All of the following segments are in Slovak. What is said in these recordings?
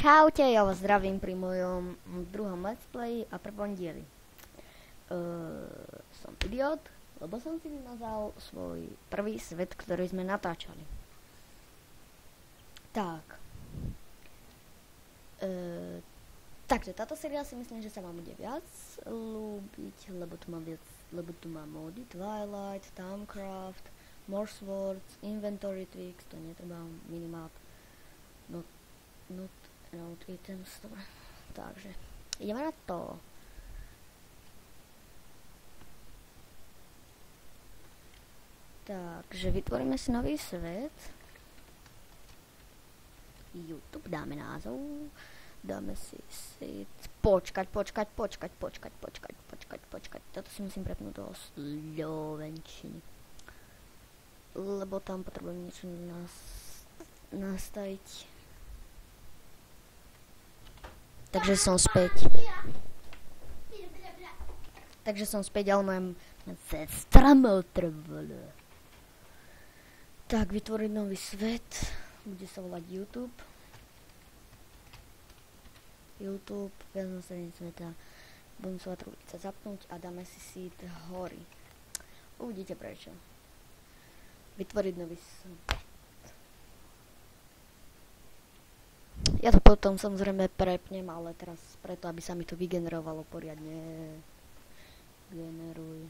Čaute, ja vás zdravím pri mojom druhom let's play a prvom dieli. Som idiot, lebo som si vymazal svoj prvý svet, ktorý sme natáčali. Tak. Takže táto séria si myslím, že sa vám bude viac ľúbiť, lebo tu má mody Twilight, Thaumcraft, More Swords, Inventory Tricks, to netreba, minimap, not item store. Takže ideme na to. Takže vytvoríme si nový svet. YouTube dáme názov. Dáme si počkať. Toto si musím prepnúť do slovenčiny. Lebo tam potrebujem niečo nastaviť. Takže som späť, ale moja sestra ma otrvala. Tak, vytvoriť nový svet. Bude sa volať YouTube. Viac nastavení sveta. Budem sa trubica zapnúť a dáme si seed hory. Uvidíte prečo. Vytvoriť nový svet. Ja to potom samozrejme prepnem, ale teraz preto, aby sa mi to vygenerovalo poriadne. Generuj.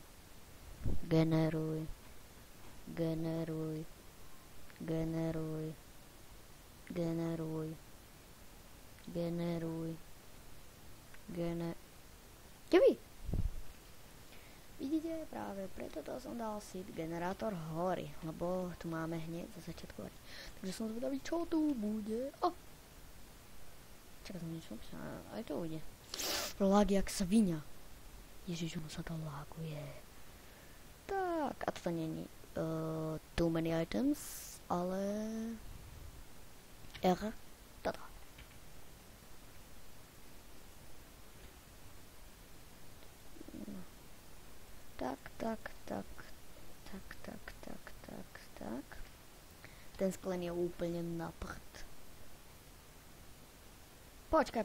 Vidíte, práve preto som dal seed generátor hory, lebo tu máme hneď za začiatku hory. Takže som zvedavý, čo tu bude. Čakaj, som niečo napísal, aj to ujde. Lag jak svinia. Ježiš, mu sa to laguje. Tak, a toto není too many items, ale toto. No. Tak. Ten sklen je úplne na prd. Počka.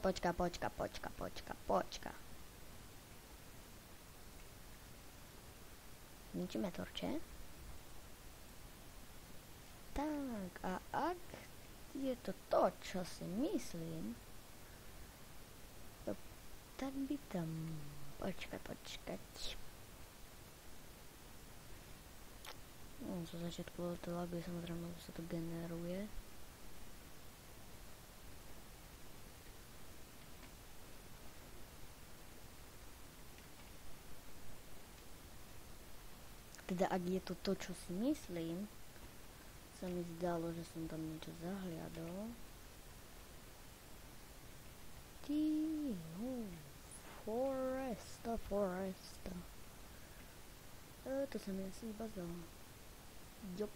Ničíme torče. Tak, a ak je to to, čo si myslím, tak by tam... Počkať. No, zo začiatku to laguje, samozrejme, že sa to generuje. Teda ak je to, čo si myslím, sa mi zdalo, že som tam niečo zahliadol. Foresta. To sa mi asi iba zdalo. Jop.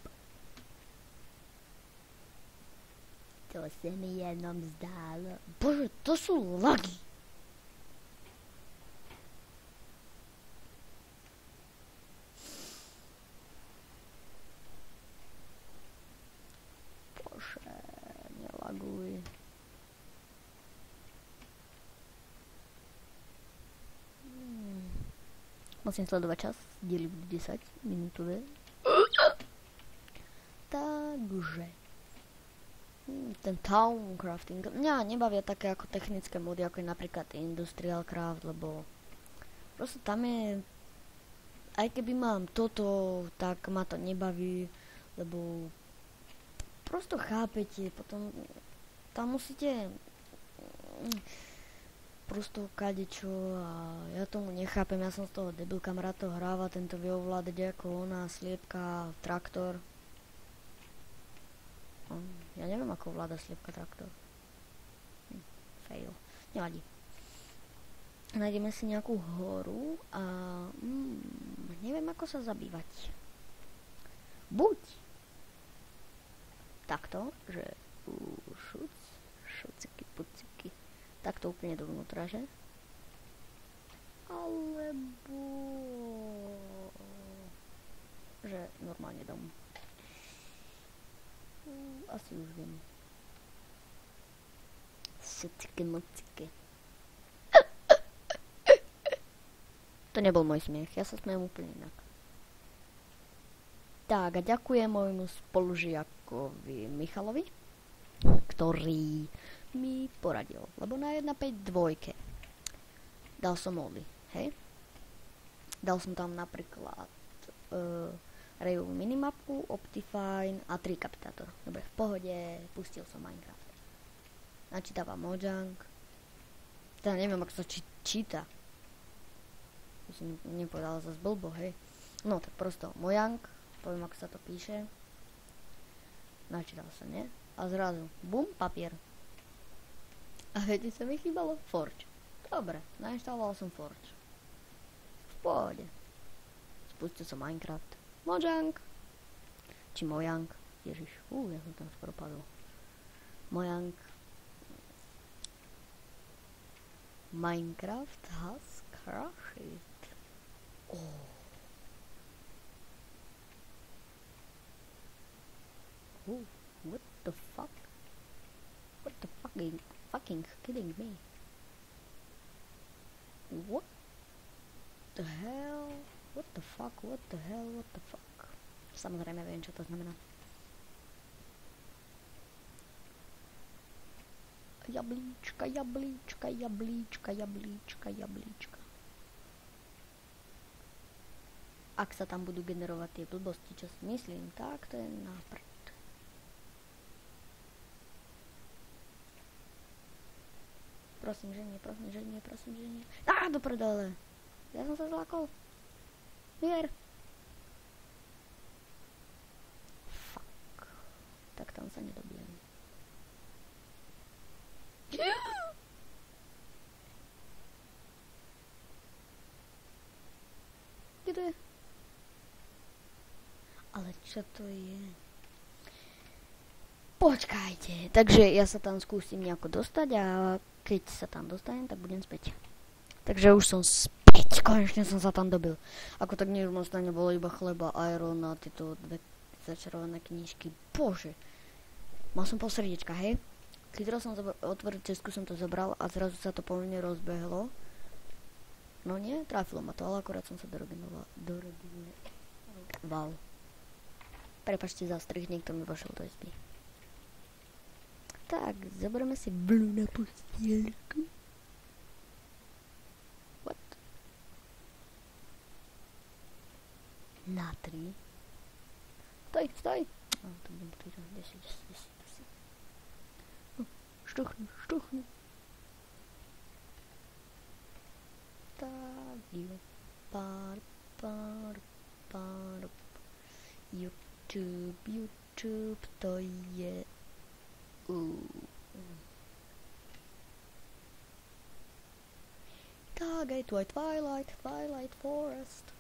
To sa mi jenom zdálo. Bože, to sú lagy. Nelaguj. Musím sledovať čas. Diely budú 10 minútové. Takže ten Thaumcrafting mňa nebavia také ako technické mody, ako je napríklad Industrial Craft, lebo proste tam je, aj keby mám toto, tak ma to nebaví, lebo prosto chápete, potom tam musíte prosto kadečo a ja tomu nechápem, ja som z toho debil, kamarát to hráva, tento vie ovládať ako ona, sliepka, traktor. Ja neviem, ako ovláda sliepka traktor. Fail. Nevadí. Nájdeme si nejakú horu a neviem, ako sa zabývať. Buď takto, že šuciky, puciky, takto úplne dovnútra, že? Alebo že normálne dom. Asi už viem. Socike mocike. To nebol môj smiech, ja sa smejem úplne inak. Tak a ďakujem môjmu spolužiakovi Michalovi, ktorý mi poradil, lebo na 1.5.2 dal som Oli, hej? Dal som tam napríklad Rayovú minimapku, Optifine a Trikapitátor. Dobre, v pohode, pustil som Minecraft. Načítava Mojang. Teda neviem, ako sa číta. To som nepovedala zase blbo, hej. No, tak prosto Mojang, poviem, ako sa to píše. Načítal sa, nie? A zrazu, bum, papier. A viete, čo mi chýbalo? Forge. Dobre, nainštaloval som Forge. V pohode. Spustil som Minecraft. Mojang. Či Mojang. Ježiš, ja som tam skoro padol. Mojang. Minecraft has crashed. Oh. Oh, what the fuck? What the fucking kidding me? What the hell? What the fuck? What the hell? What the fuck? Samozrejme viem, čo to znamená. Jablíčka, jablíčka, jablíčka, jablíčka, jablíčka. Ak sa tam budú generovať tie blbosti, čo si myslím, tak to je naprd. Prosím, že nie, prosím, že nie, prosím, že nie. Á, do prdele. Ja som sa zlákol. Mier. Fuck. Tak tam sa nedobijem. Kde to je? Ale čo to je? Počkajte. Takže ja sa tam skúsim nejako dostať a keď sa tam dostanem, tak budem späť. Takže už som späť. Konečne som sa tam dobil. Ako tak nežmostane bolo iba chleba, iron a tieto dve začarované knižky. Bože. Mal som pol srdiečka, hej? Keď som otvoril cestku, som to zobral a zrazu sa to po mne rozbehlo. No nie, trafilo ma to, ale akorát som sa dorobinoval. Prepačte za strih, niekto mi vošiel do izby. Tak, zoberieme si blú na postielku. What? Na 3. Stoj. To budem tu 10. Štuchni. Tak, pár. YouTube, to je... Tak, je tu aj Twilight Forest.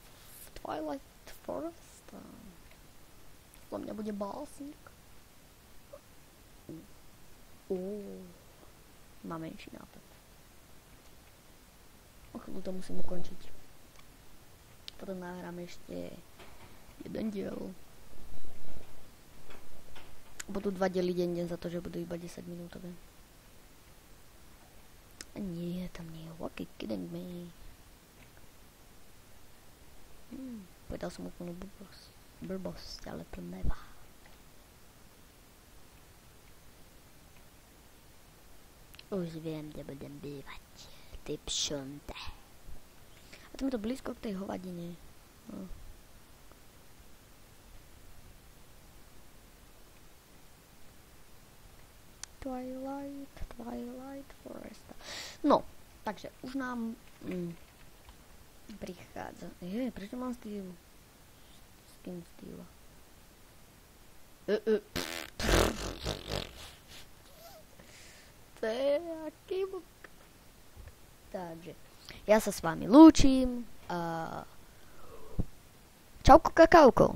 Za mňa bude básnik. Mám menší nápad. O chvíľu to musím ukončiť. Potom nahrám ešte jeden diel. Budú 2 diely denne za to, že budú iba 10 minútové. A nie, tam nie je wacky kidding me. Povedal som úplnú blbosť, ale to nevá. Už viem, kde budem bývať. Ty pšonte. A tam je to blízko k tej hovadine. No. Twilight Forest. No, takže už nám prichádza. Prečo mám Steve? Skin Steve. To je aký bok. Takže, ja sa s vami lúčim. Čauko kakauko.